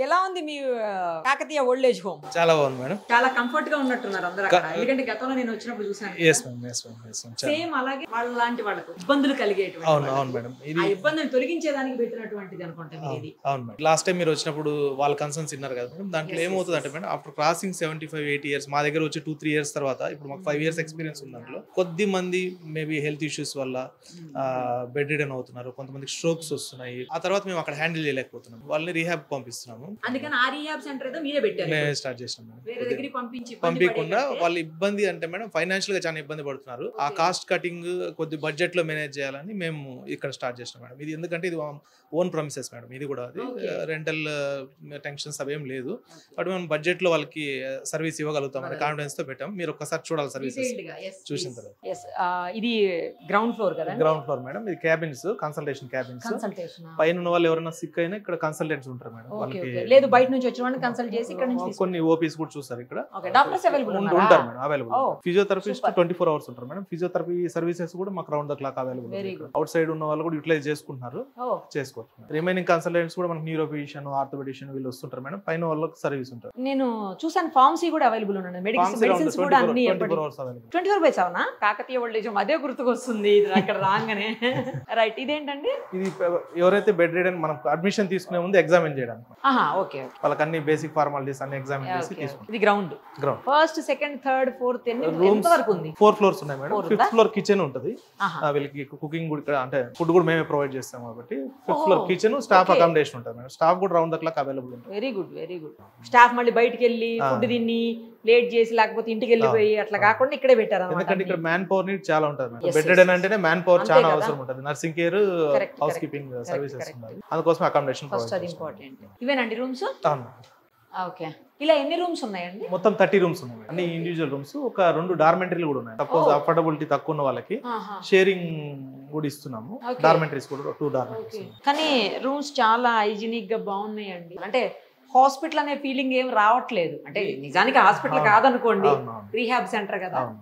ఎలా ఉంది మీ Kakatiya old age home? చాలా బాగుంది మేడం. చాలా కంఫర్ట్ గా ఉన్నట్టున్నారు అందరూ అక్కడ. ఎందుకంటే గతంలో నేను వచ్చినప్పుడు చూసాను. సేమ్ అలాగే వాళ్ళలాంటి వాళ్ళకు ఇబ్బందులు కలిగేటువంటి. అవును మేడం. ఇది ఆ ఇబ్బందులు తొలగించేదానికి పెట్టినటువంటిది అనుకుంటా ఇది. అవును మేడం. లాస్ట్ టైం మీరు వచ్చినప్పుడు వాళ్ళ కన్సర్న్స్ విన్నారు కదా మేడం. దాంట్లో ఏమవుతుంది అంటే మేడం, ఆఫ్టర్ క్రాసింగ్ 75-80 years మా దగ్గర వచ్చి 2-3 years తర్వాత ఇప్పుడు మాకు 5 years ఎక్స్పీరియన్స్ ఉంది. దాంట్లో కొద్ది మంది మేబీ హెల్త్ ఇష్యూస్ వల్ల బెడ్ రిడన్ అవుతున్నారు, కొంతమంది స్ట్రోక్స్ వస్తున్నాయి. ఆ తర్వాత మేము అక్కడ హ్యాండిల్ చేయలేకపోతున్నాం, వాళ్ళని రీహాబ్ పంపిస్తున్నాము. అందుకని ఆ రీహాబ్ సెంటర్ ఏదో మీరే పెట్టారు, మేము స్టార్ట్ చేసినాం. వేరే దగ్గరికి పంపించకుండా వాళ్ళ ఇబ్బంది అంటే మేడం ఫైనాన్షియల్ గా చాలా ఇబ్బంది పడుతున్నారు. ఆ కాస్ట్ కటింగ్ కొద్ది బడ్జెట్ లో మేనేజ్ చేయాలని మేము ఇక్కడ స్టార్ట్ చేసినాం మేడం. ఇది ఎందుకంటే ఇది ఓన్ ప్రమిసెస్ మేడం, ఇది కూడా అది రెంటల్ టెన్షన్స్ అవేం లేదు. బట్ మేము బడ్జెట్ లో వాళ్ళకి సర్వీస్ ఇవ్వగలుగుతాం అనే కాన్ఫిడెన్స్ తో పెట్టాం. మీరు ఒక్కసారి చూడాలి సర్వీసెస్ చూసిన తర్వాత. ఇది గ్రౌండ్ ఫ్లోర్ కదా? Ground floor madam. ఇది క్యాబిన్స్, కన్సల్టేషన్ క్యాబిన్స్. పైన ఉన్న వాళ్ళు ఎవరైనా సిక్ అయినా ఇక్కడ కన్సల్టెంట్స్ ఉంటారు మేడం. వాళ్ళకి లేదు బయట నుంచి వచ్చిన వాళ్ళని కన్సల్ట్ చేసి ఇక్కడ నుంచి కొన్ని ఓపీస్ కూడా చూస్తారు ఇక్కడ. డాక్టర్స్ అవైలబుల్ ఉంటారు మేడం, అవైలబుల్. ఫిజియోథెరపిస్ట్ 24 hours ఉంటారు మేడం. ఫిజియోథెరపీ సర్వీసెస్ కూడా మాకు round the clock available. Out side ఉన్న వాళ్ళు కూడా యూటిలైజ్ చేసుకుంటున్నారు, చేసుకోవచ్చు. రిమైనింగ్ కన్సల్టెంట్స్ కూడా మనకి న్యూరో ఫిజిషియన్, ఆర్థోపెడిషియన్ వీళ్ళు వస్తుంటారు మేడం. పైన వాళ్ళకి సర్వీస్ ఉంటుంది. నేను చూసాను ఫార్మసీ కూడా అవైలబుల్ ఉన్నాయి, మెడిసిన్స్ కూడా అన్ని 24/7 కాకతీయ ఓల్డ్ ఏజ్ హోమ్ అదే గుర్తుకొస్తుంది అక్కడ రాగానే. రైట్, ఇదేంటండి? ఇది ఎవరైతే బెడ్ రిడన్ మనం అడ్మిషన్ తీసుకునే ముందు ఎగ్జామిన్ చేయడానికి. ఓకే, వాళ్ళకి అన్ని బేసిక్ ఫార్మాలిటీస్ అన్ని ఎగ్జామిన్ చేసి తీసుకుంటాం. ఇది ground. First, second, third, fourth ఎంత వరకు ఉంది? 4 floors ఉన్నాయి మేడం. 5th floor కిచెన్ ఉంటుంది. వీళ్ళకి కుకింగ్ కూడా ఇక్కడ అంటే ఫుడ్ కూడా మేమే ప్రొవైడ్ చేస్తాం కాబట్టి 5th floor kitchen, staff accommodation ఉంటుంది మేడం. స్టాఫ్ కూడా రౌండ్ ద క్లాక్ అవైలబుల్ ఉంటుంది. Very good, very good. Staff మళ్ళీ బయటికి వెళ్ళి ఫుడ్ తిని లేట్ చేసి లేకపోతే ఇంటికి వెళ్ళిపోయి అట్లా కాకుండా ఇక్కడే పెట్టారు. ఎందుకంటే ఇక్కడ మ్యాన్ పవర్ నీడ్ చాలా ఉంటుంది మేడం. బెడ్ రిడన్ అంటేనే మ్యాన్ పవర్ చాలా అవసరం ఉంటుంది. Nursing care, house keeping services ఉన్నాయి. అందుకోసం అకామిడేషన్ ఫస్ట్ అది ఇంపార్టెంట్. ఇవేనండి రూమ్స్? అవును. ఓకే, ఇలా ఎన్ని రూమ్స్ ఉన్నాయండి? మొత్తం 30 rooms ఉన్నాయి. అన్ని ఇండివిజువల్ రూమ్స్. ఒక 2 డార్మెంటరీలు కూడా ఉన్నాయి. సపోజ్ అఫోర్డబిలిటీ తక్కువ ఉన్న వాళ్ళకి షేరింగ్ కూడా ఇస్తున్నాము. డార్మెంటరీస్ కూడా 2 డార్మెంటరీస్. కానీ రూమ్స్ చాలా హైజీనిక్ గా బాగున్నాయండి. అంటే హాస్పిటల్ అనే ఫీలింగ్ ఏం రావట్లేదు. అంటే నిజానికి హాస్పిటల్ కాదనుకోండి, రీహాబ్ సెంటర్ కదా.